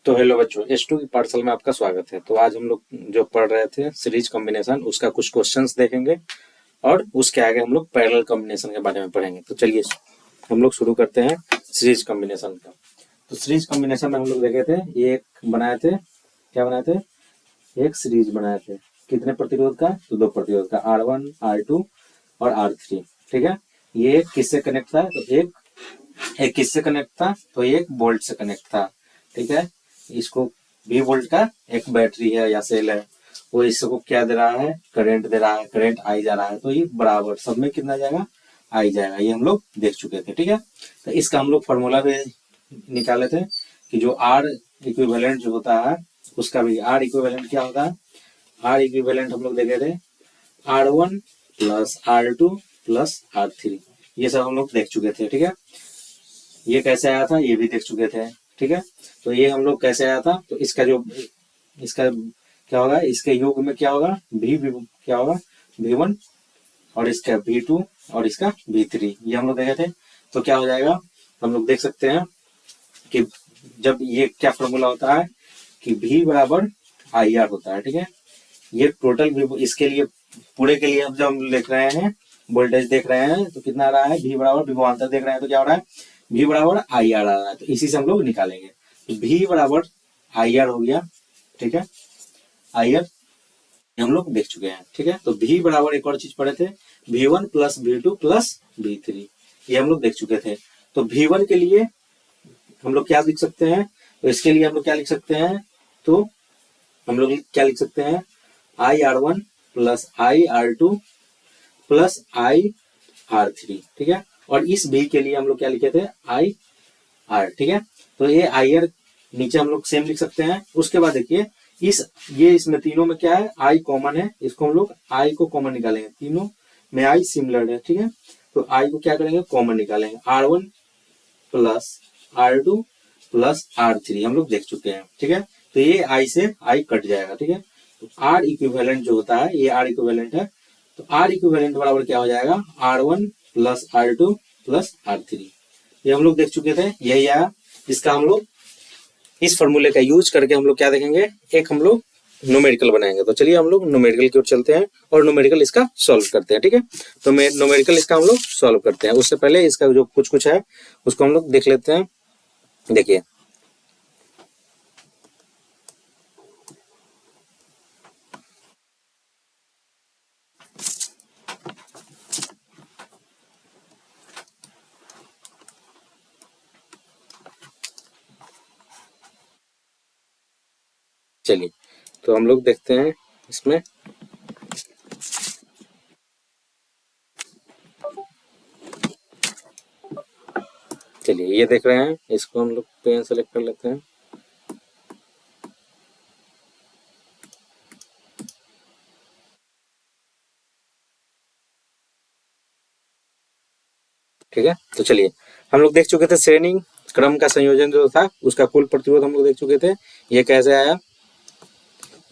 तो हेलो बच्चों, S2 की पाठशाला में आपका स्वागत है। तो आज हम लोग जो पढ़ रहे थे सीरीज कॉम्बिनेशन, उसका कुछ क्वेश्चंस देखेंगे और उसके आगे हम लोग पैरेलल कॉम्बिनेशन के बारे में पढ़ेंगे। तो चलिए हम लोग शुरू करते हैं सीरीज कॉम्बिनेशन का। तो सीरीज कॉम्बिनेशन में हम लोग देखे थे, एक बनाए थे, क्या बनाए थे, एक सीरीज बनाए थे। कितने प्रतिरोध का? तो 2 प्रतिरोध का, R1 R2 और R3। ठीक है, ये किससे कनेक्ट था? तो एक किससे कनेक्ट था? तो एक वोल्ट से कनेक्ट था। ठीक है, इसको 20 वोल्ट का एक बैटरी है या सेल है, वो इसको क्या दे रहा है? करंट दे रहा है, करंट आई जा रहा है। तो ये बराबर सब में कितना जाएगा? आई जाएगा। ये हम लोग देख चुके थे। ठीक है, तो इसका हम लोग फॉर्मूला भी निकाले थे कि जो आर इक्विवेलेंट जो होता है उसका भी आर इक्विवेलेंट क्या होता है? आर इक्विवेलेंट हम लोग देखे थे R1 plus R2 plus R3। ये सब हम लोग देख चुके थे। ठीक है, ये कैसे आया था ये भी देख चुके थे। ठीक है, तो ये हम लोग कैसे आया था? तो इसका क्या होगा? इसके योग में क्या होगा? क्या होगा? V1 और इसका V2 और इसका V3, ये हम लोग देखे थे। तो क्या हो जाएगा? हम लोग देख सकते हैं कि जब ये क्या फॉर्मूला होता है कि V बराबर IR होता है। ठीक है, ये टोटल इसके लिए पूरे के लिए अब जब हम देख रहे हैं वोल्टेज देख रहे हैं तो कितना आ रहा है? V बराबर विभवांतर देख रहे हैं तो क्या हो रहा है? V बराबर IR आ रहा है। तो इसी से हम लोग निकालेंगे। तो V बराबर IR हो गया। ठीक है, IR हम लोग देख चुके हैं। ठीक है, तो V बराबर एक और चीज पढ़े थे, V1 plus V2 plus V3, ये हम लोग देख चुके थे। तो V1 के लिए हम लोग क्या लिख सकते हैं? तो इसके लिए हम लोग क्या लिख सकते हैं? तो हम लोग क्या लिख सकते हैं? IR1 plus IR2 plus IR3। ठीक है, और इस B के लिए हम लोग क्या लिखे थे? IR। ठीक है, तो ये IR नीचे हम लोग सेम लिख सकते हैं। उसके बाद देखिए इसमें तीनों में क्या है? I कॉमन है, इसको हम लोग I को कॉमन निकालेंगे। तीनों में I सिमिलर है। ठीक है, तो I को क्या करेंगे? कॉमन निकालेंगे। R1 plus R2 plus R3 हम लोग देख चुके हैं। ठीक है, तो ये I से I कट जाएगा। ठीक है, तो R इक्विवेलेंट जो होता है ये R इक्विवेलेंट है। तो R इक्विवेलेंट बराबर क्या हो जाएगा? R1 plus R2 plus R3, ये हम लोग देख चुके थे। यही आया। इसका हम लोग इस फॉर्मूले का यूज करके हम लोग क्या देखेंगे? एक हम लोग न्यूमेरिकल बनाएंगे। तो चलिए हम लोग न्यूमेरिकल की ओर चलते हैं और न्यूमेरिकल इसका सॉल्व करते हैं। ठीक है, तो न्यूमेरिकल इसका हम लोग सॉल्व करते हैं। उससे पहले इसका जो कुछ है उसको हम लोग देख लेते हैं। देखिए, चलिए तो हम लोग देखते हैं इसमें। चलिए ये देख रहे हैं, इसको हम लोग पेन सेलेक्ट कर लेते हैं। ठीक है, तो चलिए हम लोग देख चुके थे श्रेणी क्रम का संयोजन जो था उसका कुल प्रतिरोध हम लोग देख चुके थे। ये कैसे आया,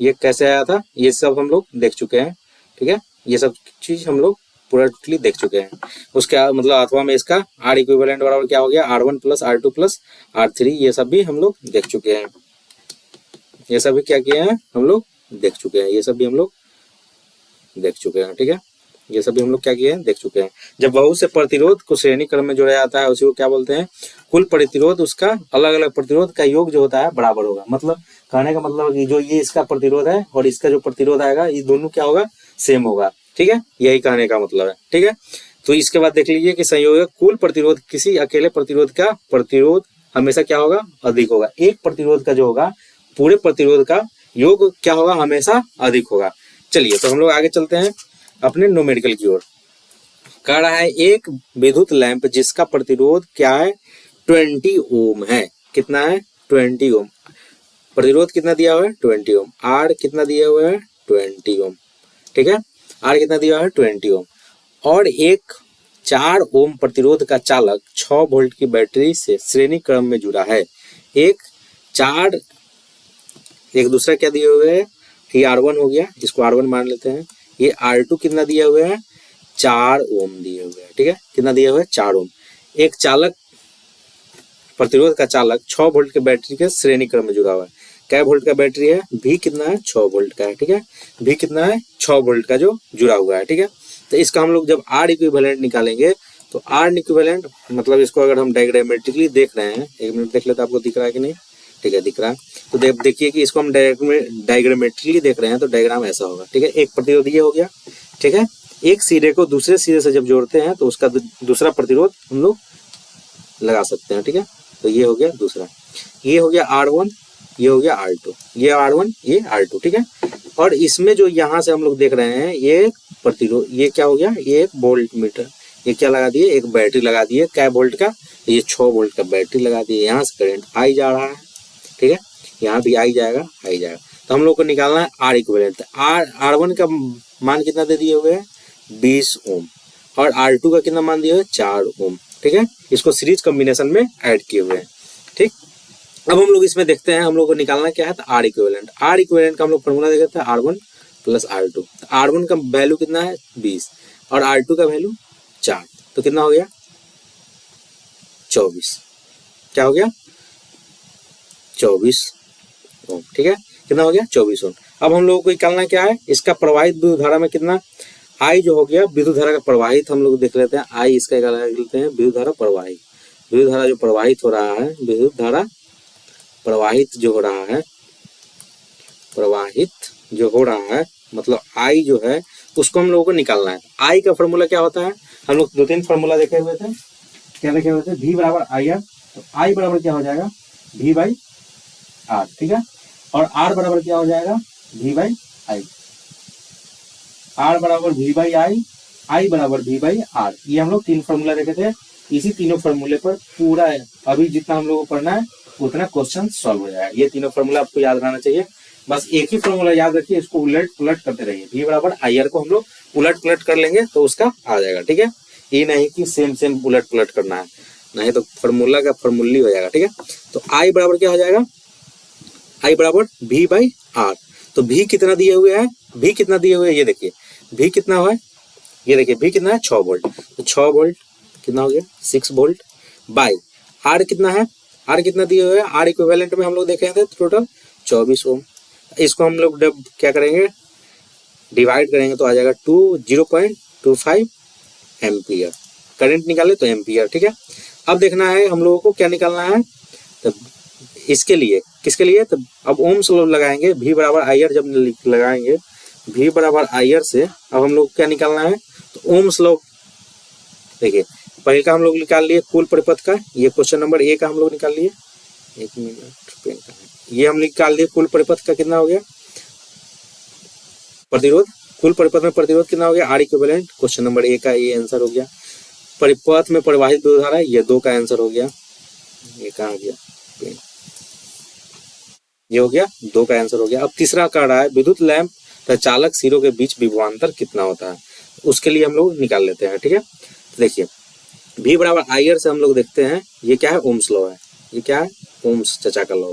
ये कैसे आया था, ये सब हम लोग देख चुके हैं। ठीक है, ये सब चीज हम लोग पूरा टोटली देख चुके हैं। उसके मतलब अथवा में इसका आर इक्विवेलेंट बराबर क्या हो गया? R1 plus R2 plus R3, ये सब भी हम लोग देख चुके हैं। ये सब भी क्या किए हैं? हम लोग देख चुके हैं। ये सब भी हम लोग देख चुके हैं। ठीक है, ये सब भी हम लोग क्या किए हैं? देख चुके हैं। जब बहुत से प्रतिरोध को श्रेणी क्रम में जोड़ा जाता है उसी को क्या बोलते हैं? कुल प्रतिरोध उसका अलग अलग प्रतिरोध का योग जो होता है बराबर होगा। मतलब कहने का मतलब कि जो ये इसका प्रतिरोध है और इसका जो प्रतिरोध आएगा ये दोनों क्या होगा? सेम होगा। ठीक है, यही कहने का मतलब है। ठीक है, तो इसके बाद देख लीजिए कि संयोजक कुल प्रतिरोध किसी अकेले प्रतिरोध का प्रतिरोध हमेशा क्या होगा? अधिक होगा। एक प्रतिरोध का जो होगा पूरे प्रतिरोध का योग क्या होगा? हमेशा अधिक होगा। चलिए तो हम लोग आगे चलते हैं अपने न्यूमेरिकल की ओर। कह रहा है एक विद्युत लैंप जिसका प्रतिरोध क्या है? 20 ओम है। कितना है? 20 ओम। प्रतिरोध कितना दिया हुआ है? 20 ओम। आर कितना दिया हुआ है? 20 ओम। ठीक है, आर कितना दिया हुआ है? 20 ओम। और एक 4 ओम प्रतिरोध का चालक 6 वोल्ट की बैटरी से श्रेणी क्रम में जुड़ा है। एक दूसरा क्या दिए हुए है? ये R1 हो गया, इसको R1 मान लेते हैं। ये R2 कितना दिया हुआ है? 4 ओम दिए हुए हैं। ठीक है, कितना दिया हुआ है? 4 ओम। एक चालक प्रतिरोध का चालक 6 वोल्ट के बैटरी के श्रेणी क्रम में जुड़ा हुआ है। क्या वोल्ट का बैटरी है, भी कितना है, 6 वोल्ट का है, ठीक है। भी कितना है, 6 वोल्ट का जो जुड़ा हुआ है, ठीक है। तो इसका हम लोग जब आर इक्विवेलेंट निकालेंगे तो आर इक्विवेलेंट मतलब इसको अगर हम डायग्रामेट्रिकली देख रहे हैं, एक मिनट देख लेते, आपको दिख रहा है कि नहीं, ठीक है दिख रहा है। तो देखिए कि इसको हम डायग्रामेट्रिकली देख रहे हैं तो डायग्राम ऐसा होगा, ठीक है। एक प्रतिरोध ये हो गया, ठीक है। एक सिरे को दूसरे सिरे से जब जोड़ते हैं तो उसका दूसरा प्रतिरोध हम लोग लगा सकते हैं, ठीक है। तो ये हो गया दूसरा, ये हो गया R1, ये हो गया R2, ये R1 ये R2, ठीक है। और इसमें जो यहाँ से हम लोग देख रहे हैं ये प्रतिरोध, ये क्या हो गया, ये एक वोल्ट मीटर, ये क्या लगा दिए, एक बैटरी लगा दिए, क्या वोल्ट का, ये 6 वोल्ट का बैटरी लगा दिए। यहाँ से करंट आई जा रहा है, ठीक है, यहाँ भी आई जाएगा, आई जाएगा। तो हम लोग को निकालना है आर इक्विवेलेंट। R1 का मान कितना दे दिए हुए हैं, 20 ओम, और R2 का कितना मान दिए हुए, 4 ओम, ठीक है। इसको सीरीज कॉम्बिनेशन में ऐड किए हुए हैं, ठीक। अब हम लोग इसमें देखते हैं, हम लोग को निकालना क्या है, तो आर इक्विवेलेंट। आर इक्विवेलेंट का हम लोग फॉर्मूला देखते हैं, R1 प्लस R2। R1 का वैल्यू कितना है, 20, और R2 का वैल्यू 4, तो कितना हो गया, 24। क्या हो गया, 24 ओम, ठीक है। कितना हो गया, 24 ओम। अब हम लोगों को निकालना क्या है, इसका प्रवाहित विद्युत धारा में कितना, आई जो हो गया विद्युत धारा का प्रवाहित, हम लोग देख लेते हैं आई, इसका लेते हैं विद्युत धारा प्रवाहित। विद्युत धारा जो प्रवाहित हो रहा है, विद्युत धारा प्रवाहित जो हो रहा है, प्रवाहित जो हो रहा है मतलब आई जो है उसको हम लोगों को निकालना है। आई का फॉर्मूला क्या होता है, हम लोग 2-3 फॉर्मूला देखे हुए थे, क्या देखे हुए थे, V बराबर आई आर। तो आई बराबर क्या हो जाएगा, V बाई आर, ठीक है। और आर बराबर क्या हो जाएगा, V बाई आई। आर बराबर V बाई आई बराबर V बाई आर। ये हम लोग 3 फॉर्मूला देखे थे। इसी तीनों फॉर्मूले पर पूरा है अभी जितना हम लोग को पढ़ना है उतना क्वेश्चन सॉल्व हो जाएगा। ये तीनों फॉर्मूला आपको याद रहना चाहिए, बस एक ही फॉर्मूला याद रखिए, इसको उलट पुलट करते रहिए। V बराबर आई आर को हम लोग उलट पुलट कर लेंगे तो उसका आ जाएगा, ठीक है। ये नहीं कि सेम सेम उलट पुलट करना है, नहीं तो फॉर्मूला का फॉर्मूली हो जाएगा, ठीक है। तो आई बराबर क्या हो जाएगा, आई बराबर V बाई आर। तो V कितना दिए हुए हैं, V कितना दिए हुए हैं, ये देखिए V कितना हुआ है, ये देखिए V कितना है, 6 वोल्ट। तो 6 वोल्ट कितना हो गया, 6 वोल्ट बाई आर कितना है, आर कितना दिए हुए हैं, आर इक्विवेलेंट में हम लोग देखे थे टोटल 24 ओम। इसको हम लोग क्या करेंगे, डिवाइड करेंगे तो आ जाएगा 0.25 एम्पियर। करंट निकाले तो एम्पियर, ठीक है। अब देखना है हम लोगों को क्या निकालना है, तो इसके लिए किसके लिए, तो अब ओम्स लॉ लगाएंगे। V बराबर आई आर जब लगाएंगे, V बराबर आई आर से अब हम लोग क्या निकालना है, तो ओम्स लॉ देखिए पहले का हम लोग निकाल लिए कुल परिपथ का, ये क्वेश्चन नंबर ए का हम लोग निकाल लिए, एक मिनट, ये हम निकाल लिए कुल परिपथ का कितना हो गया, प्रतिरोध, कुल परिपथ में प्रतिरोध कितना हो गया, are equivalent. Question number A का ये आंसर हो गया। परिपथ में प्रवाहित विद्युत धारा, ये 2 का आंसर हो गया, ये कहाँ गया, ये हो गया 2 का आंसर हो गया। अब तीसरा कह रहा है विद्युत लैंप तथा चालक सिरों के बीच विभवांतर कितना होता है, उसके लिए हम लोग निकाल लेते हैं, ठीक है। तो देखिए V बराबर आई आर से हम लोग देखते हैं, ये क्या है, ओम्स लॉ है, ये क्या है, ओम्स चचा का लॉ,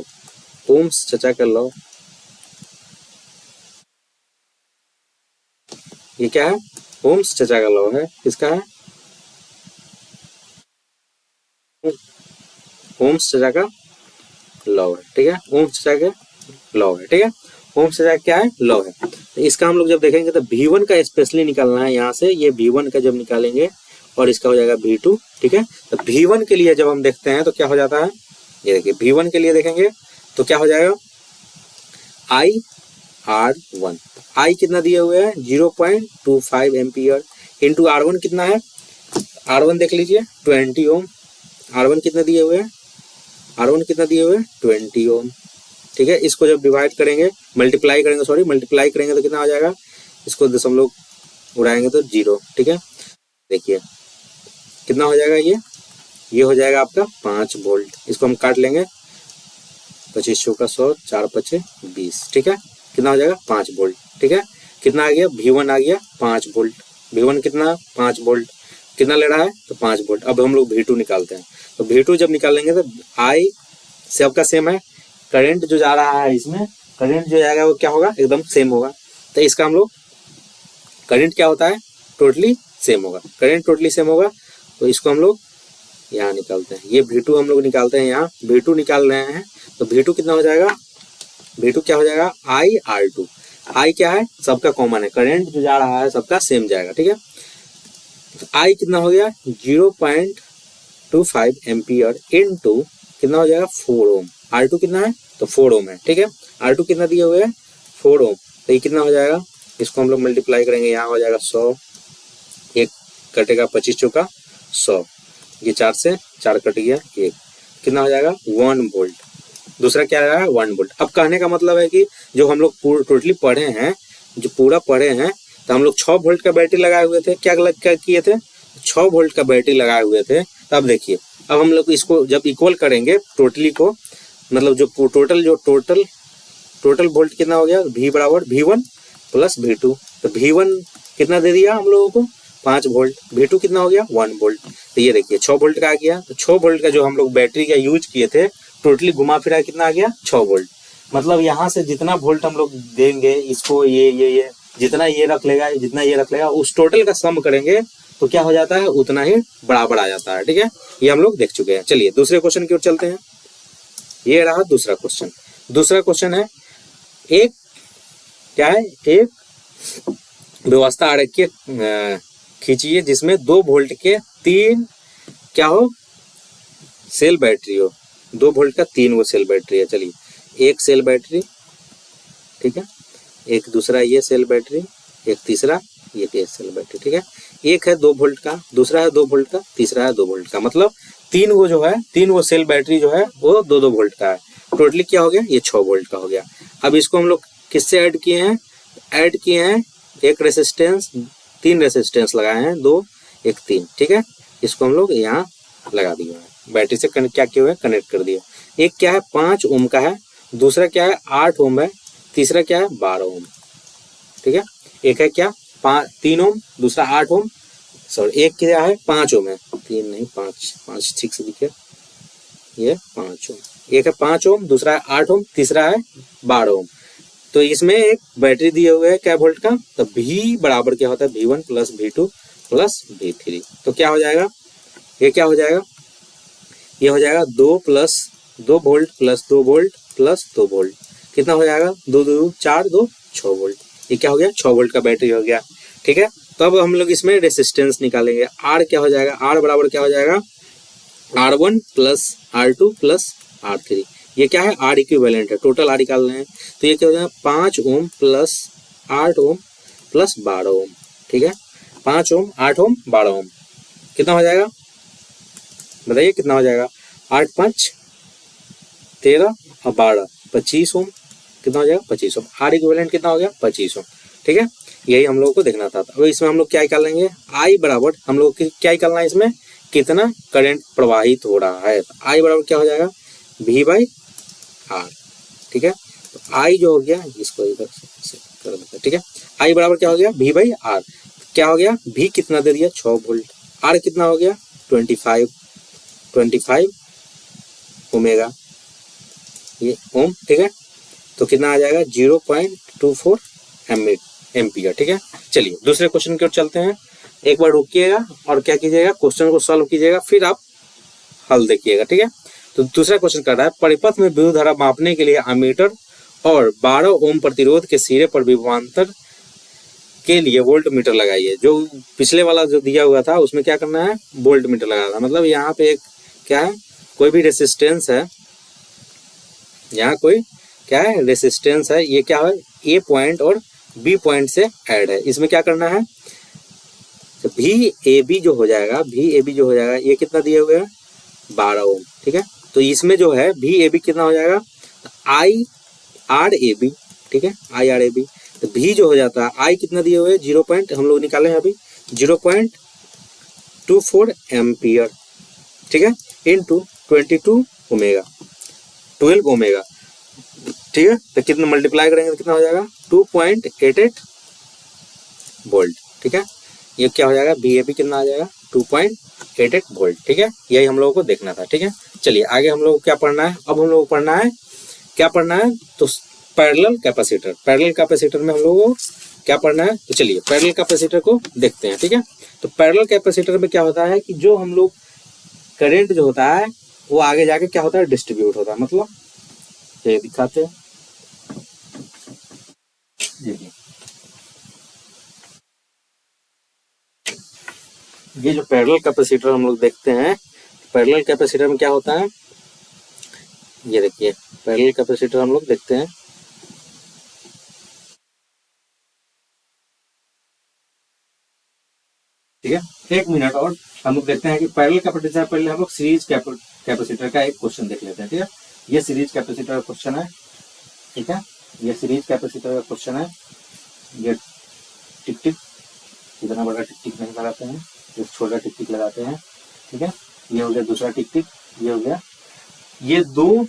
ओम्स चचा का लॉ, ये क्या है, ओम्स चचा का लॉ है, किसका है, ओम्स चचा का लॉ है, ठीक है, ओम्स चचा का लॉ है, ठीक है। ओम्स चचा क्या है, लॉ है। तो इसका हम लोग जब देखेंगे तो V1 का स्पेशली निकालना है, यहाँ से ये V1 का जब निकालेंगे और इसका हो जाएगा V2, ठीक है। तो V1 के लिए जब हम देखते हैं तो क्या हो जाता है, ये देखिए V1 के लिए देखेंगे तो क्या हो जाएगा, IR1। I कितना दिए हुए हैं, 0.25 एम्पियर इंटू R1 कितना है, R1 देख लीजिए 20 ओम। R1 कितना दिए हुए हैं, R1 कितना दिए हुए हैं, 20 ओम, ठीक है। इसको जब डिवाइड करेंगे, मल्टीप्लाई करेंगे, सॉरी मल्टीप्लाई करेंगे तो कितना आ जाएगा, इसको दशमलव उड़ाएंगे तो 0, ठीक है। देखिए कितना हो जाएगा, ये हो जाएगा आपका 5 वोल्ट। इसको हम काट लेंगे, 25 का 100, 4 5 20, ठीक है। कितना हो जाएगा, 5 वोल्ट, ठीक है। कितना आ गया, V1 आ गया 5 वोल्ट, V1 कितना, 5 वोल्ट, कितना ले रहा है, तो 5 वोल्ट। अब हम लोग V2 निकालते हैं, तो V2 जब निकालेंगे तो I से आपका सेम है, करंट जो जा रहा है इसमें, करंट जो जाएगा वो क्या होगा, एकदम सेम होगा। तो इसका हम लोग करंट क्या होता है, टोटली सेम होगा, करंट टोटली सेम होगा। तो इसको हम लोग यहाँ निकालते हैं, ये V2 हम लोग निकालते हैं, यहाँ V2 निकाल रहे हैं तो V2 कितना हो जाएगा, V2 क्या हो जाएगा IR2। I क्या है, सबका कॉमन है, करंट जो जा रहा है सबका सेम जाएगा, ठीक है। तो I कितना हो गया 0.25 एम्पियर इनटू कितना हो जाएगा 4 ओम। R2 कितना है तो 4 ओम है, ठीक है। R2 कितना दिए हुए है 4 ओम, तो ये कितना हो जाएगा, इसको हम लोग मल्टीप्लाई करेंगे, यहाँ हो जाएगा 100, एक कटेगा 25 चौका 100, ये 4 से 4 कट गया, एक कितना हो जाएगा 1 वोल्ट। दूसरा क्या है 1 वोल्ट। अब कहने का मतलब है कि जो हम लोग टोटली पढ़े हैं, जो पूरा पढ़े हैं, तो हम लोग 6 वोल्ट का बैटरी लगाए हुए थे, क्या किए थे 6 वोल्ट का बैटरी लगाए हुए थे। तब देखिए, अब हम लोग इसको जब इक्वल करेंगे टोटली को, मतलब जो टोटल वोल्ट कितना हो गया, V बराबर V1 प्लस V2, तो V1 कितना दे दिया हम लोगों को 5 वोल्ट, V2 कितना हो गया 1 वोल्ट। तो ये देखिए 6 वोल्ट का आ गया, तो 6 वोल्ट का जो हम लोग बैटरी का यूज किए थे, टोटली घुमा फिरा कितना आ गया 6 वोल्ट। मतलब यहाँ से जितना वोल्ट हम लोग देंगे इसको, ये जितना ये रख लेगा, जितना ये रख लेगा, उस टोटल का सम करेंगे तो क्या हो जाता है, उतना ही बराबर आ जाता है, ठीक है। ये हम लोग देख चुके हैं। चलिए दूसरे क्वेश्चन की ओर चलते हैं। ये रहा दूसरा क्वेश्चन। दूसरा क्वेश्चन है, एक क्या है, एक व्यवस्था आरेखीय खींचिए जिसमें 2 वोल्ट के 3 क्या हो सेल बैटरी हो, 2 वोल्ट का 3 वो सेल बैटरी है। चलिए, एक सेल बैटरी, ठीक है, एक दूसरा ये सेल बैटरी, एक तीसरा ये सेल बैटरी, ठीक है। एक है 2 वोल्ट का, दूसरा है 2 वोल्ट का, तीसरा है 2 वोल्ट का, मतलब 3 वो जो है, 3 वो सेल बैटरी जो है वो 2-2 वोल्ट का है। टोटली क्या हो गया, ये 6 वोल्ट का हो गया। अब इसको हम लोग किससे ऐड किए हैं, ऐड किए हैं एक रेसिस्टेंस, 3 रेसिस्टेंस लगाए हैं, 2 1 3, ठीक है। इसको हम लोग यहाँ लगा दिए हैं, बैटरी से कनेक्ट क्या किया हुआ है, कनेक्ट कर दिया। एक क्या है 5 ओम का है, दूसरा क्या है 8 ओम है, तीसरा क्या है 12 ओम, ठीक है। एक है क्या 3 ओम, दूसरा 8 ओम, सॉरी एक क्या है 5 ओम है, 3 नहीं 5 ठीक से दिखे, ये 5 ओम, एक है 5 ओम, दूसरा है 8 ओम, तीसरा है 12 ओम। तो इसमें एक बैटरी दिए हुए है क्या वोल्ट का, तो V बराबर क्या होता है V1 plus V2 plus V3। तो क्या हो जाएगा, ये क्या हो जाएगा, ये हो जाएगा 2 volt plus 2 volt plus 2 volt, कितना हो जाएगा 2 2 4 2 6 वोल्ट। ये क्या हो गया 6 वोल्ट का बैटरी हो गया, ठीक है। तो अब हम लोग इसमें रेसिस्टेंस निकालेंगे, R क्या हो जाएगा, R बराबर क्या हो जाएगा R1 plus R2 plus R3। ये क्या है R इक्विवेलेंट है, टोटल R निकाल रहे हैं, तो ये क्या हो जाएगा 5 ओम प्लस 8 ओम प्लस 12 ओम, ठीक है। 5 ओम 8 ओम 12 ओम कितना हो जाएगा, बताइए कितना हो जाएगा, 8 5 13 और 12 25 ओम, कितना हो जाएगा 25 ओम। R इक्विवेलेंट कितना हो गया 25 ओम, ठीक है। यही हम लोगों को देखना था। अब इसमें हम लोग क्या निकालेंगे, I बराबर हम लोग क्या निकालना है, इसमें कितना करंट प्रवाहित हो रहा है। I बराबर क्या हो जाएगा V बाई R, ठीक है। तो I जो हो गया, इसको इधर से कर देते हैं, ठीक है। I बराबर क्या हो गया V बाई R, क्या हो गया V कितना दे दिया 6 वोल्ट, R कितना हो गया 25 ओमेगा ये ओम, ठीक है। तो कितना आ जाएगा 0.24 एम्पियर, ठीक है। चलिए दूसरे क्वेश्चन की ओर चलते हैं। एक बार रुकिएगा और क्या कीजिएगा, क्वेश्चन को सॉल्व कीजिएगा, फिर आप हल देखिएगा, ठीक है। तो दूसरा क्वेश्चन कर रहा है, परिपथ में विद्युत धारा मापने के लिए अमीटर और 12 ओम प्रतिरोध के सिरे पर विभवांतर के लिए वोल्ट मीटर लगाइए। जो पिछले वाला जो दिया हुआ था उसमें क्या करना है, वोल्ट मीटर लगाना, मतलब यहाँ पे एक क्या है, कोई भी रेसिस्टेंस है, यहाँ कोई क्या है रेसिस्टेंस है, ये क्या है A पॉइंट और B पॉइंट से ऐड है। इसमें क्या करना है, तो VAB जो हो जाएगा, ये कितना दिए हुए हैं 12 ओम, ठीक है। तो इसमें जो है VAB कितना हो जाएगा IRAB, ठीक है, IRAB। तो V जो हो जाता है I कितना दिए हुए 0 पॉइंट, हम लोग निकाले हैं अभी 0.24 एम्पियर, ठीक है, इनटू 12 ओमेगा, ठीक है। तो कितना मल्टीप्लाई करेंगे तो कितना हो जाएगा 2.88 वोल्ट, ठीक है। ये क्या हो जाएगा VAB कितना आ जाएगा 2.88 वोल्ट, ठीक है। यही हम लोगों को देखना था, ठीक है। चलिए आगे हम लोग को क्या पढ़ना है, अब हम लोग को पढ़ना है तो पैरेलल कैपेसिटर में हम लोगों को क्या पढ़ना है। तो चलिए पैरेलल कैपेसिटर को देखते हैं, ठीक है। तो पैरेलल कैपेसिटर में क्या होता है कि जो हम लोग करंट जो होता है वो आगे जाके क्या होता है, डिस्ट्रीब्यूट होता है। मतलब ये दिखाते हैं, देखिए ये जो पैरेलल कैपेसिटर हम लोग देखते हैं, पैरेलल कैपेसिटर में क्या होता है, ये देखिए पैरेलल कैपेसिटर हम लोग देखते हैं, ठीक है। एक मिनट और हम लोग देखते हैं कि पैरेलल कैपेसिटर, पहले हम लोग सीरीज कैपेसिटर का एक क्वेश्चन देख लेते हैं, ठीक है। ये सीरीज कैपेसिटर का क्वेश्चन है, ठीक है। ये सीरीज कैपेसिटर का क्वेश्चन है। ये टिक टिक, इतना बड़ा टिक टिक नहीं लगाते हैं, एक छोटा टिक टिक लगाते हैं, ठीक है। ये हो गया दूसरा टिक टिक, ये हो गया, ये 2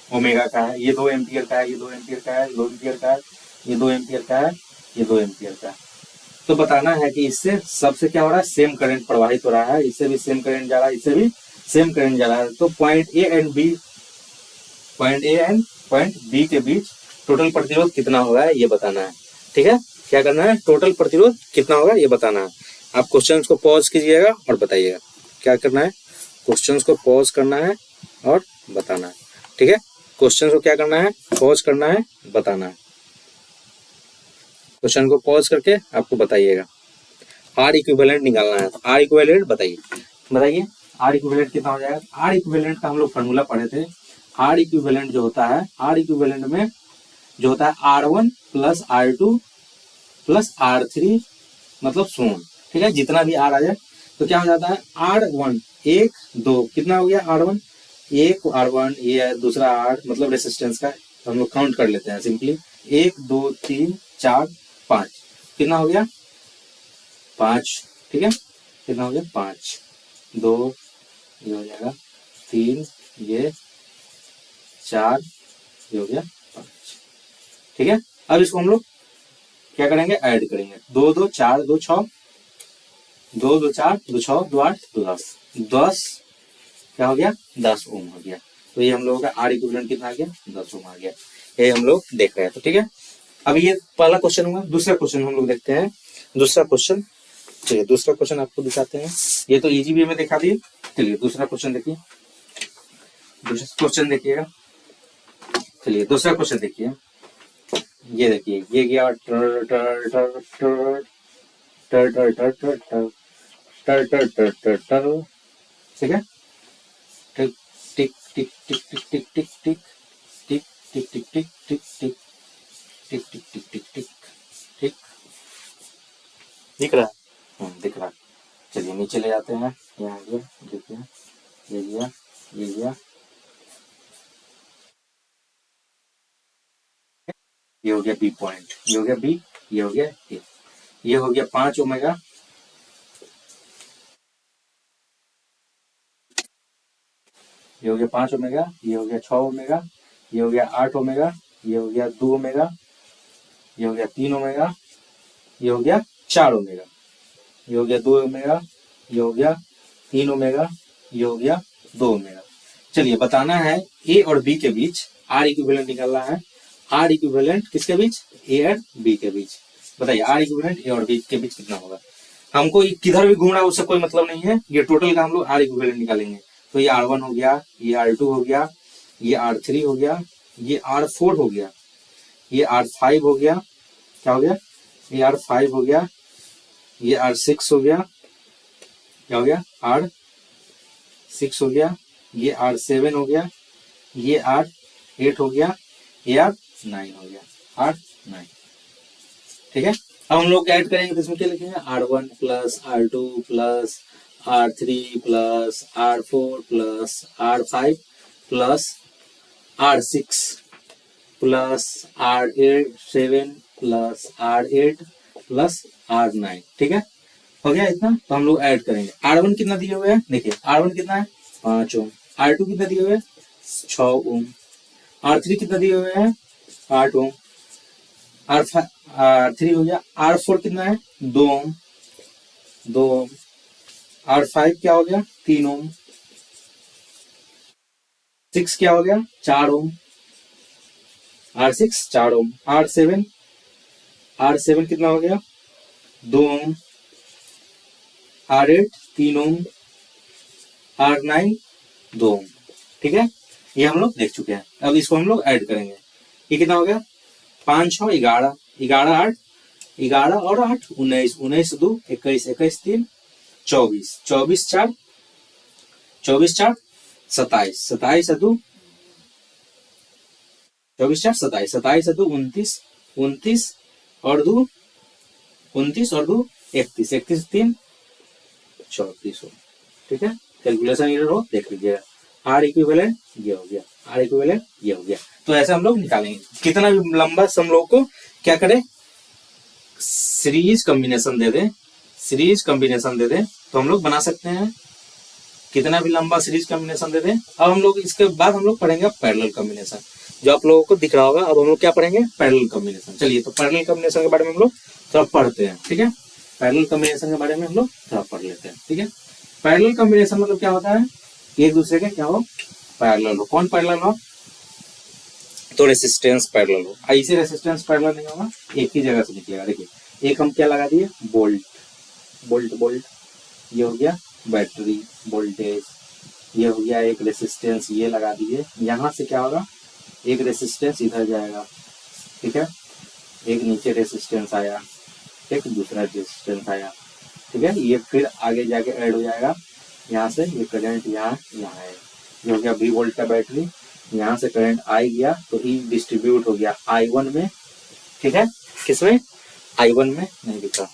ओमेगा का है, ये 2 एम्पियर का है, ये 2 एम्पियर का है, 2 एम्पियर का है, ये 2 एम्पियर का है, ये 2 एम्पियर का है। तो बताना है कि इससे सबसे क्या हो रहा है, सेम करंट प्रवाहित हो रहा है, इससे भी सेम करंट जा रहा है, इससे भी सेम करंट जा रहा है। तो point A and B, point A and point B के बीच टोटल प्रतिरोध कितना होगा ये बताना है, ठीक है। क्या करना है, टोटल प्रतिरोध कितना होगा ये बताना है। आप क्वेश्चन को पॉज कीजिएगा और बताइएगा। क्या करना है, क्वेश्चन को पॉज करना है और बताना है, ठीक है। क्वेश्चन को क्या करना है, पॉज करना है, बताना है। क्वेश्चन को पॉज करके आपको बताइएगा। आर इक्विवेलेंट निकालना है, आर इक्विवेलेंट बताइए, बताइए आर इक्विवेलेंट कितना हो जाएगा। आर इक्विवेलेंट का हम लोग फॉर्मूला पढ़े थे। आर इक्विवेलेंट जो होता है, आर इक्विवेलेंट में जो होता है R1 plus R2 plus R3 मतलब सोन, ठीक है। जितना भी आर आ जाए तो क्या हो जाता है, R1 1 2 कितना हो गया, R1 एक, R1 ये है, दूसरा R मतलब रेसिस्टेंस का हम लोग काउंट कर लेते हैं सिंपली, 1 2 3 4 5 कितना हो गया, 5, ठीक है। कितना हो गया, 5 2 ये हो जाएगा, 3 ये 4 ये हो गया 5, ठीक है। अब इसको हम लोग क्या करेंगे, ऐड करेंगे, 2 2 4 2 6, 2 2 4 2 6 2 8 2 10, 10 क्या हो गया, 10 ओम हो गया। तो ये हम लोगों का आर इक्विवेलेंट कितना आ गया, 10 ओम आ गया। ये हम लोग देख रहे हैं, तो ठीक है। अब ये पहला क्वेश्चन हुआ, दूसरा क्वेश्चन हम लोग देखते हैं। दूसरा क्वेश्चन, चलिए दूसरा क्वेश्चन आपको दिखाते हैं। ये तो इजी वे में दिखा दिए, चलिए दूसरा क्वेश्चन देखिए, दूसरा क्वेश्चन देखिएगा। चलिए दूसरा क्वेश्चन देखिए, ये देखिए, ये गया टर टर टर टर टर टर टर टर टर टर टर टर टर टर, ठीक है। टिक टिक टिक टिक टिक टिक टिक टिक टिक टिक टिक टिक टिक टिक टिक टिक टिक टिक टिक, ठीक दिख रहा है, दिख रहा है। चलिए नीचे ले जाते हैं, यहाँ गया, देखिए ये गया, ये गया, ये हो गया बी पॉइंट, ये हो गया बी, ये हो गया ए, ये हो गया 5 ओमेगा, ये हो गया 5 ओमेगा, ये हो गया 6 ओमेगा, ये हो गया 8 ओमेगा, ये हो गया 2 ओमेगा, ये हो गया 3 ओमेगा, ये हो गया 4 ओमेगा, ये हो गया 2 ओमेगा, ये हो गया 3 ओमेगा, ये हो गया 2 ओमेगा। चलिए बताना है ए और बी के बीच आर इक्विवेलेंट निकालना है। आर इक्विवेलेंट किसके बीच, ए और बी के बीच। बताइए आर इक्विवेलेंट ए और बी के बीच कितना होगा। हमको किधर भी घूम रहा है उससे कोई मतलब नहीं है, ये टोटल का हम लोग आर इक्विवेलेंट निकालेंगे। तो ये R1 हो गया, ये R2 हो गया, ये R3 हो गया, ये R4 हो गया, ये R5 हो गया, क्या हो गया, ये R5 हो गया, ये R6 हो गया, क्या हो गया, R6 हो गया, ये R7 हो गया, ये R8 हो गया, ये R9 हो गया, R9, ठीक है। अब हम लोग ऐड करेंगे तो इसमें क्या लिखेंगे, R1 plus R2 plus R3 plus R4 plus R5 plus R6 plus R7 plus R8 plus R9, ठीक है। हो गया इतना, तो हम लोग ऐड करेंगे। R1 कितना दिए हुए हैं, देखिए R1 कितना है 5 ओम, R2 कितना दिए हुए हैं 6 ओम, R3 कितना दिए हुए हैं 8 ओम, R3 हो गया, R4 कितना है 2 ओम, 2 ओम, R5 क्या हो गया 3 ओम, 6 क्या हो गया 4 ओम, R6 4 ओम, R7 कितना हो गया 2 ओम, R8 3 ओम, R9 2 ओम, ठीक है, ये हम लोग देख चुके हैं। अब इसको हम लोग ऐड करेंगे, ये कितना हो गया 5 6 11, 11 8, 11 और 8 19, 19 2 21, 21 3 24, 24 4, 24 4 27, 27 2 24 4 27, 27 2 29, 29 और 2 29 और 2 31, 31 3 34 हो, ठीक है। कैलकुलेशन एरर हो देख लीजिएगा। आर इक्विवेलेंट ये हो गया, आर इक्विवेलेंट ये हो गया। तो ऐसे हम लोग निकालेंगे। कितना भी लंबा हम लोग को क्या करें, सीरीज कॉम्बिनेशन दे दें, सीरीज कॉम्बिनेशन दे दें तो हम लोग बना सकते हैं। कितना भी लंबा सीरीज कॉम्बिनेशन दे दें। अब हम लोग इसके बाद हम लोग पढ़ेंगे पैरेलल कॉम्बिनेशन, जो आप लोगों को दिख रहा होगा। अब हम लोग क्या पढ़ेंगे, पैरेलल कॉम्बिनेशन। चलिए तो पैरेलल कॉम्बिनेशन के बारे में हम लोग थोड़ा पढ़ते हैं, ठीक है। पैरेलल कॉम्बिनेशन के बारे में हम लोग थोड़ा पढ़ लेते हैं, ठीक है। पैरेलल कॉम्बिनेशन मतलब क्या होता है, एक दूसरे के क्या हो, पैरेलल हो। कौन पैरेलल हो, तो रेसिस्टेंस पैरेलल हो। ऐसे रेसिस्टेंस पैरेलल नहीं होगा, एक ही जगह से निकलेगा। देखिए एक हम क्या लगा दिए, बोल्ट, बोल्ट बोल्ट, ये हो गया बैटरी वोल्टेज, ये हो गया एक रेसिस्टेंस, ये लगा दिए। यहाँ से क्या होगा, एक रेसिस्टेंस इधर जाएगा, ठीक है, एक नीचे रेसिस्टेंस आया, एक दूसरा रेसिस्टेंस आया, ठीक है। ये फिर आगे जाके ऐड हो जाएगा, यहाँ से ये करंट यहाँ यहाँ है, ये हो गया 20 वोल्ट का बैटरी। यहाँ से करंट आई गया तो ई डिस्ट्रीब्यूट हो गया I1 में, ठीक है। किसमें, I1 में नहीं दिखा,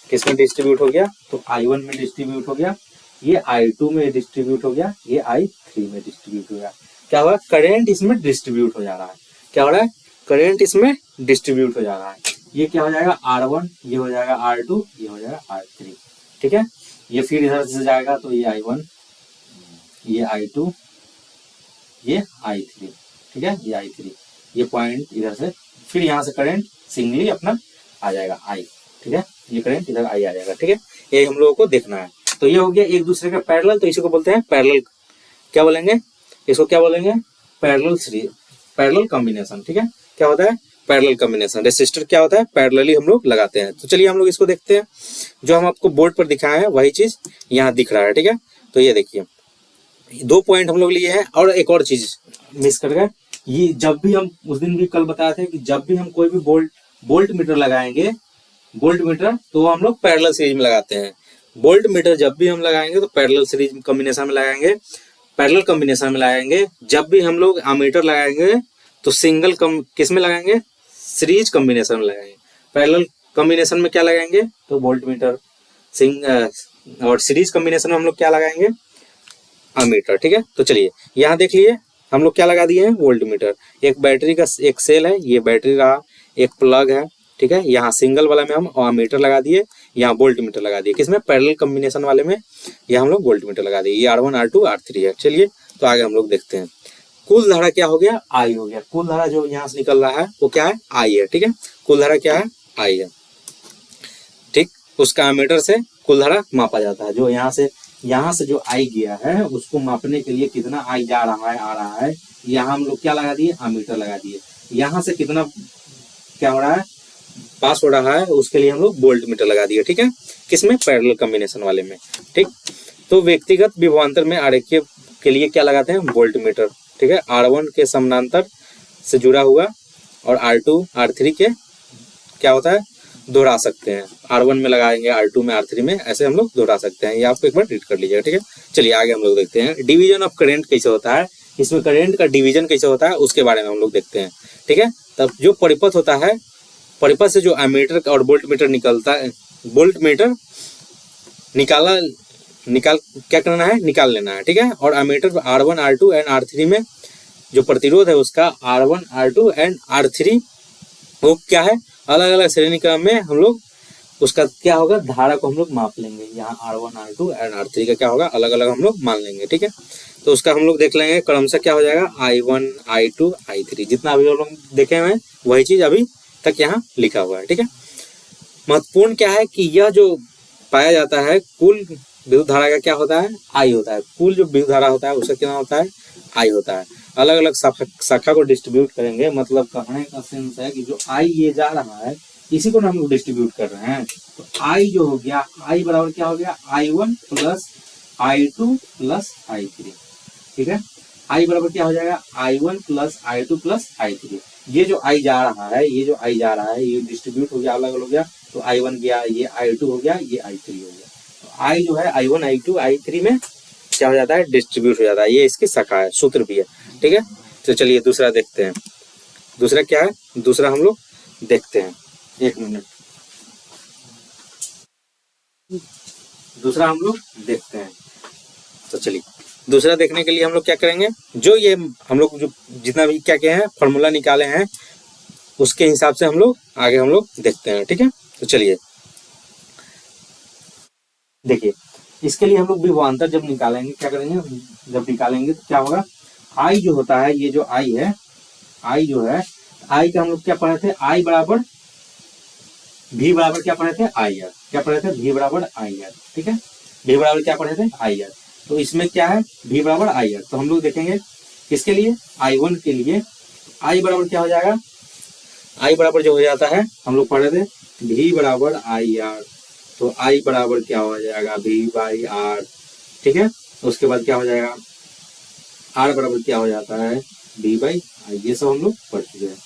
किसमें डिस्ट्रीब्यूट हो गया, तो I1 में डिस्ट्रीब्यूट हो गया। ये I2 में डिस्ट्रीब्यूट हो गया, ये I3 में डिस्ट्रीब्यूट हो गया। क्या हुआ, करंट इसमें डिस्ट्रीब्यूट हो जा रहा है। क्या हो रहा है, करंट इसमें डिस्ट्रीब्यूट हो जा रहा है। ये क्या हो जाएगा R1, ये हो जाएगा R2, ये हो जाएगा R3, ठीक है। ये फिर इधर से जाएगा तो ये I1, ये I2, ये I3, ठीक है, ये I3, ये पॉइंट इधर से, फिर यहाँ से करंट सिंगली अपना आ जाएगा I, ठीक है। ये करंट इधर I आ जाएगा, ठीक है। ये हम लोगों को देखना है। तो ये हो गया एक दूसरे का पैरेलल, तो इसी को बोलते हैं पैरेलल, क्या बोलेंगे इसको, क्या बोलेंगे, पैरेलल सीरीज, पैरेलल कॉम्बिनेशन, ठीक है। क्या होता है, पैरेलल कॉम्बिनेशन। रेसिस्टर क्या होता है, पैरेलली हम लोग लगाते हैं। तो चलिए हम लोग इसको देखते हैं। जो हम आपको बोर्ड पर दिखाए हैं वही चीज यहाँ दिख रहा है, ठीक है। तो ये देखिए 2 पॉइंट हम लोग लिए हैं। और एक और चीज मिस कर गए, ये जब भी हम उस दिन भी कल बताए थे कि जब भी हम कोई भी बोल्ट मीटर लगाएंगे, बोल्ट मीटर, तो हम लोग पैरेलल सीरीज में लगाते हैं। बोल्ट मीटर जब भी हम लगाएंगे तो पैरेलल सीरीज कॉम्बिनेशन में लगाएंगे, पैरेलल कॉम्बिनेशन में लगाएंगे। जब भी हम लोग अमीटर लगाएंगे तो सिंगल किस में लगाएंगे, सीरीज कॉम्बिनेशन में लगाएंगे। पैरेलल कॉम्बिनेशन में क्या लगाएंगे, तो वोल्ट मीटर, और सीरीज कॉम्बिनेशन में हम लोग क्या लगाएंगे, अमीटर, ठीक है। तो चलिए यहाँ देख लीजिए हम लोग क्या लगा दिए हैं, वोल्ट मीटर। एक बैटरी का एक सेल है, ये बैटरी रहा, एक प्लग है, ठीक है। यहाँ सिंगल वाला में हम अमीटर लगा दिए, यहाँ वोल्ट मीटर लगा दिए। किसमें, पैरेलल कॉम्बिनेशन वाले में यहाँ हम लोग वोल्ट मीटर लगा दिए। ये R1 R2 R3 है। चलिए तो आगे हम लोग देखते हैं। कुल धारा क्या हो गया, I हो गया। कुल धारा जो यहाँ से निकल रहा है वो क्या है, I है, ठीक है। कुल धारा क्या है, I है, ठीक। उसका अमीटर से कुल धारा मापा जाता है। जो यहाँ से जो I गया है उसको मापने के लिए कितना I जा रहा है, आ रहा है, यहाँ हम लोग क्या लगा दिए, अमीटर लगा दिए। यहाँ से कितना क्या हो रहा है, पास हो रहा है, उसके लिए हम लोग वोल्ट मीटर लगा दिए, ठीक है। किसमें, पैरेलल कॉम्बिनेशन वाले में, ठीक। तो व्यक्तिगत विभवांतर में आरेखीय के लिए क्या लगाते हैं, वोल्ट मीटर, ठीक है। R1 के समानांतर से जुड़ा हुआ और R2 R3 के क्या होता है, दोहरा सकते हैं। R1 में लगाएंगे, R2 में, R3 में, ऐसे हम लोग दोहरा सकते हैं। ये आपको एक बार रीड कर लीजिएगा, ठीक है। चलिए आगे हम लोग देखते हैं डिवीजन ऑफ करंट कैसे होता है, इसमें करंट का डिवीजन कैसे होता है उसके बारे में हम लोग देखते हैं, ठीक है। तब जो परिपथ होता है, परिपथ से जो अमीटर और वोल्ट मीटर निकलता है, वोल्ट मीटर निकाल क्या करना है, निकाल लेना है, ठीक है। और ammeter R1 R2 and R3 में जो प्रतिरोध है उसका R1 R2 एंड R3 वो क्या है, अलग अलग श्रेणी क्रम में हम लोग उसका क्या होगा, धारा को हम लोग माप लेंगे। यहाँ R1 R2 एंड R3 का क्या होगा, अलग अलग हम लोग मान लेंगे, ठीक है। तो उसका हम लोग देख लेंगे क्रमशः क्या हो जाएगा, I1 I2 I3, जितना अभी हम लोग देखे हुए हैं वही चीज अभी तक यहाँ लिखा हुआ है, ठीक है। महत्वपूर्ण क्या है कि यह जो पाया जाता है कुल विद्युत धारा का क्या होता है, I होता है। कुल जो विद्युत धारा होता है उसका क्या होता है, I होता है। अलग अलग शाखा को डिस्ट्रीब्यूट करेंगे, मतलब कहने का सेंस है कि जो I ये जा रहा है इसी को हम लोग डिस्ट्रीब्यूट कर रहे हैं। तो I जो हो गया, I बराबर क्या हो गया, I1 plus I2 plus I3, ठीक है। I बराबर क्या हो जाएगा, I1 plus I2 plus I3। ये जो I जा रहा है, ये जो I जा रहा है, ये डिस्ट्रीब्यूट हो गया, अलग अलग हो गया, तो I1 गया, ये I2 हो गया, ये I3 हो गया। तो I जो है I1 I2 I3 में क्या हो जाता है, डिस्ट्रीब्यूट हो जाता है। ये इसकी शाखा है, सूत्र भी है, ठीक है। तो चलिए दूसरा देखते हैं। दूसरा क्या है, दूसरा हम लोग देखते हैं, एक मिनट। दूसरा हम लोग देखते हैं। तो चलिए दूसरा देखने के लिए हम लोग क्या करेंगे, जो ये हम लोग जो जितना भी क्या क्या है फॉर्मूला निकाले हैं उसके हिसाब से हम लोग आगे हम लोग देखते हैं, ठीक है। तो चलिए देखिए, इसके लिए हम लोग विभवांतर जब निकालेंगे क्या करेंगे, जब निकालेंगे तो क्या होगा, आई जो होता है, ये जो आई है, आई जो है, आई का हम लोग क्या पढ़े थे, आई बराबर भी बराबर क्या पढ़े थे, आई आर। क्या पढ़े थे, भी बराबर आई आर, ठीक है। भी बराबर क्या पढ़े थे, आई आर। तो इसमें क्या है, भी बराबर आई आर। तो हम लोग देखेंगे किसके लिए, I1 के लिए आई बराबर क्या हो जाएगा, आई बराबर जो हो जाता है, हम लोग पढ़े थे भी बराबर आई आर। तो आई बराबर क्या हो जाएगा, भी बाई आर, ठीक है। उसके बाद क्या हो जाएगा, आर बराबर क्या हो जाता है, भी बाई आई। ये सब हम लोग पढ़ चुके हैं,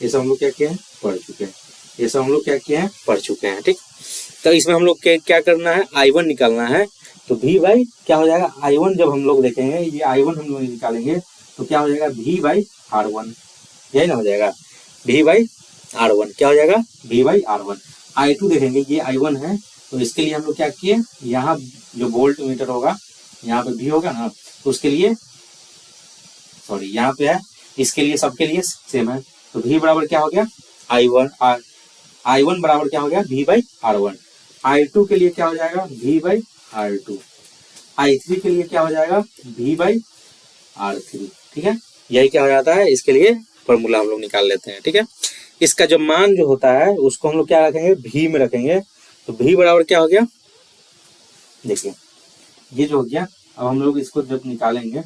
ये सब हम लोग क्या किए हैं, पढ़ चुके हैं, ये सब हम लोग क्या किए हैं, पढ़ चुके हैं, ठीक। तो इसमें हम लोग क्या करना है, I1 निकालना है। तो भी बाई क्या हो जाएगा, I1 जब हम लोग देखेंगे, ये I1 हम लोग निकालेंगे तो क्या हो जाएगा, भी बाई R1, यही ना हो जाएगा, भी बाई R1 क्या हो जाएगा, भी बाई R1। I2 देखेंगे, ये I1 है, तो इसके लिए हम लोग क्या किए, यहाँ जो वोल्ट मीटर होगा यहाँ पे भी होगा ना, तो उसके लिए सॉरी यहाँ पे है, इसके लिए सबके लिए सेम है। तो भी बराबर क्या हो गया, I1 बराबर क्या हो गया, भी बाई R1। I2 के लिए क्या हो जाएगा, भी बाई R2। I3 के लिए क्या हो जाएगा, भी बाई R3, ठीक है। यही क्या हो जाता है, इसके लिए फॉर्मूला हम लोग निकाल लेते हैं, ठीक है। इसका जो मान जो होता है उसको हम लोग क्या रखेंगे, भी में रखेंगे। तो भी बराबर क्या हो गया, देखिए ये जो हो गया। अब हम लोग इसको जब निकालेंगे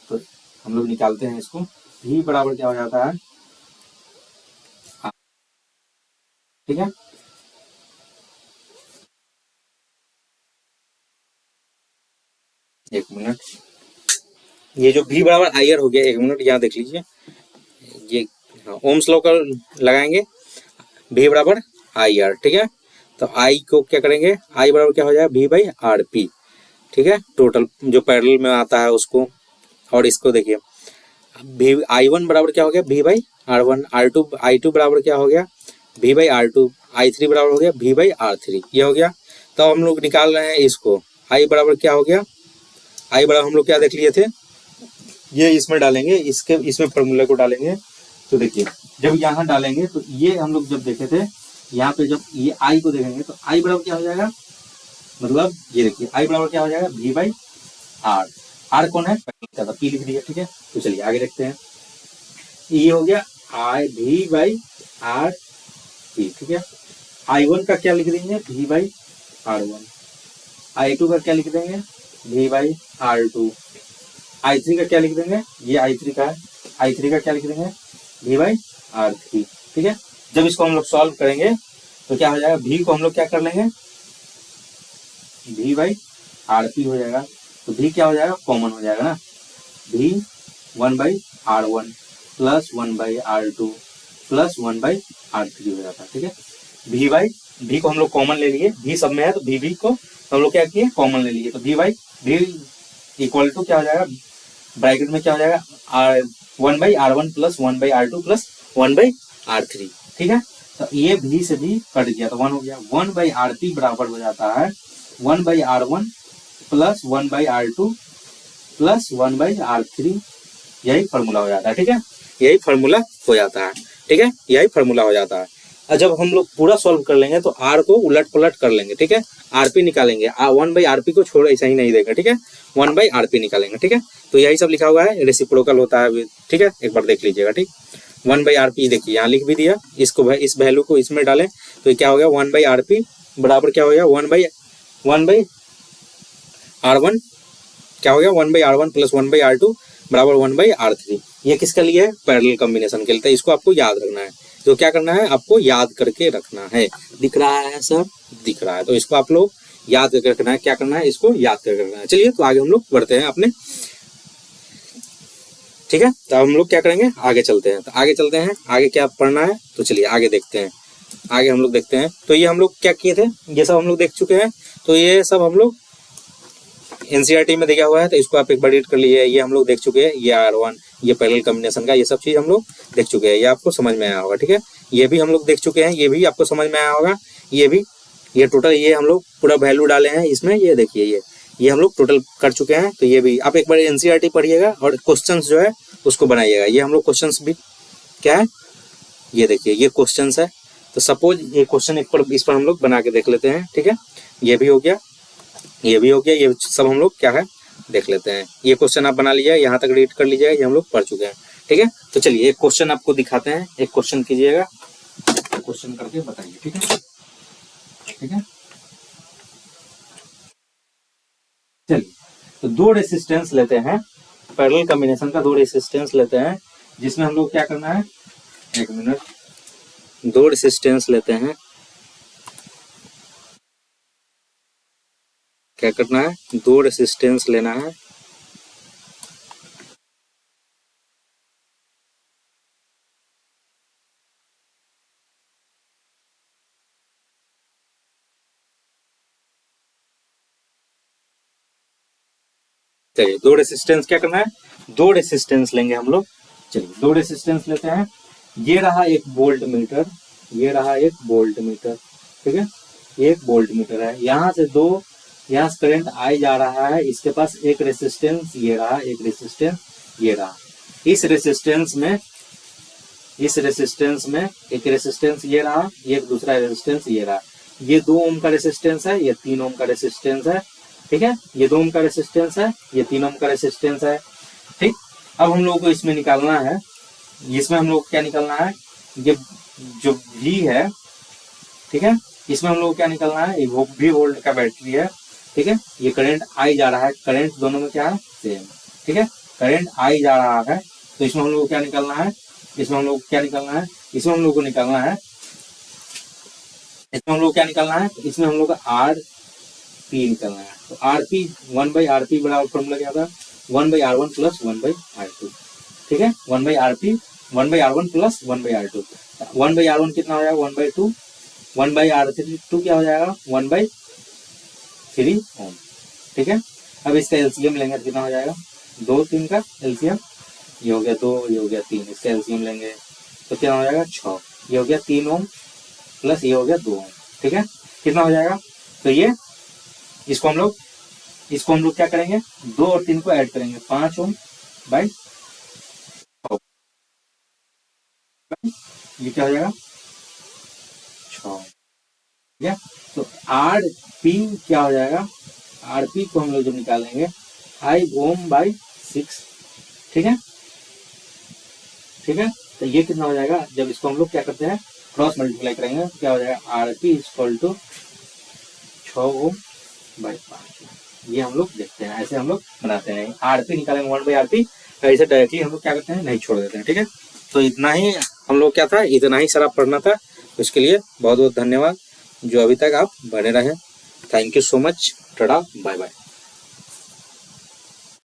तो हम लोग निकालते हैं इसको, भी बराबर क्या हो जाता है, ठीक है। एक मिनट, ये जो भी बराबर आई आर हो गया, एक मिनट यहाँ देख लीजिए, ये ओम्स लॉ का लगाएंगे, भी बराबर आई आर, ठीक है। तो आई को क्या करेंगे, आई बराबर क्या हो जाएगा, भी बाई आर पी, ठीक है, टोटल जो पैरेलल में आता है उसको। और इसको देखिए, भी I1 बराबर क्या हो गया, भी बाई R1। I2 बराबर क्या हो गया, भी बाई R2। I3 बराबर हो गया, भी बाई R3, ये हो गया। तो हम लोग निकाल रहे हैं इसको, आई बराबर क्या हो गया, आई बराबर हम लोग क्या देख लिए थे, ये इसमें डालेंगे, इसके इसमें फॉर्मूले को डालेंगे। तो देखिए जब यहाँ डालेंगे तो ये हम लोग जब देखे थे, यहाँ पे जब ये आई को देखेंगे तो आई बराबर क्या हो जाएगा, मतलब ये देखिए आई बराबर क्या हो जाएगा, भी बाई आर। आर कौन है, पी लिख दिया, ठीक है। तो चलिए आगे देखते हैं, ये हो गया आई भी बाई आर पी, ठीक है। I1 का क्या लिख देंगे, भी बाई R1। I2 का क्या लिख देंगे, भी बाई R2। I3 का क्या लिख देंगे, ये I3 का है, I3 का क्या लिख देंगे, भी बाई R3, ठीक है। जब इसको हम लोग सॉल्व करेंगे तो क्या हो जाएगा, भी को हम लोग क्या कर लेंगे, भी बाई RP हो जाएगा। तो भी क्या हो जाएगा, कॉमन हो जाएगा ना, भी 1 by R1 plus 1 by R2 plus 1 by R3 हो जाता है, ठीक है। भी बाई, भी को हम लोग कॉमन ले लिए, भी सब में है तो भी को हम लोग क्या किए, कॉमन ले लिए। तो भी बाई भी इक्वल टू क्या हो जाएगा, ब्रैकेट में क्या हो जाएगा, 1 by R1 plus 1 by R2 plus 1 by R3, ठीक है। तो ये भी से भी कट गया तो 1 हो गया। 1 बाई RP बराबर हो जाता है 1 by R1 plus 1 by R2 plus 1 by R3, यही फॉर्मूला हो जाता है, ठीक है। यही फॉर्मूला हो जाता है, ठीक है, यही फॉर्मूला हो जाता है। और जब हम लोग पूरा सॉल्व कर लेंगे तो आर को उलट पलट कर लेंगे, ठीक है। आरपी निकालेंगे, 1 बाई आरपी को छोड़ ऐसा ही नहीं देगा, ठीक है, 1 बाई आरपी निकालेंगे, ठीक है। तो यही सब लिखा हुआ है, रेसिप्रोकल होता है, ठीक है, एक बार देख लीजिएगा, ठीक। 1 बाई आरपी देखिए यहाँ लिख भी दिया, इसको इस वैल्यू को इसमें डालें तो क्या हो गया, 1 बाई आरपी बराबर क्या हो गया, 1 बाई R1 क्या हो गया, 1 by R1 plus 1 by R2 बराबर 1 बाई R3। ये किसके लिए है, पैरेलल कॉम्बिनेशन के लिए। तो इसको आपको याद रखना है, तो क्या करना है, आपको याद करके रखना है। दिख रहा है सर, दिख रहा है, तो इसको आप लोग याद करके रखना है, क्या करना है, इसको याद करके रखना है। चलिए तो आगे हम लोग बढ़ते हैं अपने, ठीक है। तो हम लोग क्या करेंगे, आगे चलते हैं। तो आगे चलते हैं, आगे क्या पढ़ना है, तो चलिए आगे देखते हैं। आगे हम लोग देखते हैं, तो ये हम लोग क्या किए थे, ये सब हम लोग देख चुके हैं। तो ये सब हम लोग एनसीईआरटी में दिया हुआ है, तो इसको आप एक बार रीड कर लीजिए। ये हम लोग देख चुके हैं, ये R1, ये पैरेलल कॉम्बिनेशन का, ये सब चीज हम लोग देख चुके हैं, ये आपको समझ में आया होगा, ठीक है। ये भी हम लोग देख चुके हैं, ये भी आपको समझ में आया होगा। ये भी, ये टोटल, ये हम लोग पूरा वैल्यू डाले हैं इसमें, ये देखिए ये हम लोग टोटल कर चुके हैं। तो ये भी आप एक बार एनसीईआरटी पढ़िएगा और क्वेश्चंस जो है उसको बनाइएगा। ये हम लोग क्वेश्चंस भी क्या है, ये देखिए ये क्वेश्चंस है। तो सपोज ये क्वेश्चन एक पर, इस पर हम लोग बना के देख लेते हैं, ठीक है। ये भी हो गया, ये भी हो गया, ये सब हम लोग क्या है देख लेते हैं। ये क्वेश्चन आप बना लीजिए, यहाँ तक रीड कर लीजिएगा, ये हम लोग पढ़ चुके हैं, ठीक है। तो चलिए एक क्वेश्चन आपको दिखाते हैं, एक क्वेश्चन कीजिएगा, क्वेश्चन करके बताइए, ठीक है, ठीक है। चलिए तो दो रेसिस्टेंस लेते हैं, पैरेलल कॉम्बिनेशन का दो रेसिस्टेंस लेते हैं, जिसमें हम लोग क्या करना है, एक मिनट, दो रेसिस्टेंस लेते हैं, क्या करना है, दो रेसिस्टेंस लेना है, चलिए दो रेसिस्टेंस क्या करना है, दो रेसिस्टेंस लेंगे हम लोग। चलिए दो रेसिस्टेंस लेते हैं। ये रहा एक वोल्ट मीटर, ये रहा एक वोल्ट मीटर, ठीक है, ये एक वोल्ट मीटर है। यहाँ से दो, यहाँ से करंट आई जा रहा है, इसके पास एक रेसिस्टेंस ये रहा, एक रेसिस्टेंस ये रहा। इस रेसिस्टेंस में, इस रेसिस्टेंस में एक रेसिस्टेंस ये रहा, एक दूसरा रेसिस्टेंस ये रहा। ये 2 ओम का रेसिस्टेंस है, ये 3 ओम का रेसिस्टेंस है, ठीक है। ये 2 ओम का रेसिस्टेंस है, ये 3 ओम का रेसिस्टेंस है, ठीक। अब हम लोगों को इसमें निकालना है, इसमें हम लोग को क्या निकालना है, ये जो V है, ठीक है, इसमें हम लोग को क्या निकालना है, ये V वोल्ट का बैटरी है, ठीक है। ये करंट आई जा रहा है, करंट दोनों में क्या है, सेम, ठीक है, करंट आई जा रहा है। तो इसमें हम लोग को क्या निकालना है, इसमें हम लोग को क्या निकालना है, इसमें हम लोग को निकालना है, इसमें हम लोग क्या निकालना है, इसमें हम लोग का RP निकालना है। तो RP 1/RP बराबर फॉर्मूला क्या था, 1/R1 प्लस 1/R2, ठीक है, 1/RP 1/R1 plus 1/R2। 1/R1 कितना हो जाएगा, 1/2, 1/R2 क्या हो जाएगा, 1/3 ओम, ठीक है। अब इसका एलसीएम लेंगे तो कितना हो जाएगा, 2 3 का एलसीएम, ये हो गया 2, ये हो गया 3, इसका एलसीएम लेंगे तो क्या हो जाएगा 6, ये हो गया 3 ओम प्लस ये हो गया 2 ओम, ठीक है, कितना हो जाएगा। तो ये इसको हम लोग क्या करेंगे, 2 और 3 को ऐड करेंगे, 5 ओम बाई, ये क्या हो जाएगा 6, ठीक है। तो RP क्या हो जाएगा, RP को हम लोग जब निकालेंगे 5 ओम बाई 6, ठीक है, ठीक है। तो ये कितना हो जाएगा, जब इसको हम लोग क्या करते हैं क्रॉस मल्टीप्लाई करेंगे तो क्या हो जाएगा, RP equal to 6 ohm by 5। ये हम लोग देखते हैं, ऐसे हम लोग बनाते हैं, RP निकालेंगे 1/RP, ऐसे डायरेक्टली हम लोग क्या करते हैं, नहीं छोड़ देते हैं, ठीक है। तो इतना ही हम लोग क्या था, इतना ही सारा पढ़ना था। उसके लिए बहुत बहुत धन्यवाद जो अभी तक आप बने रहे। Thank you so much, tata bye bye.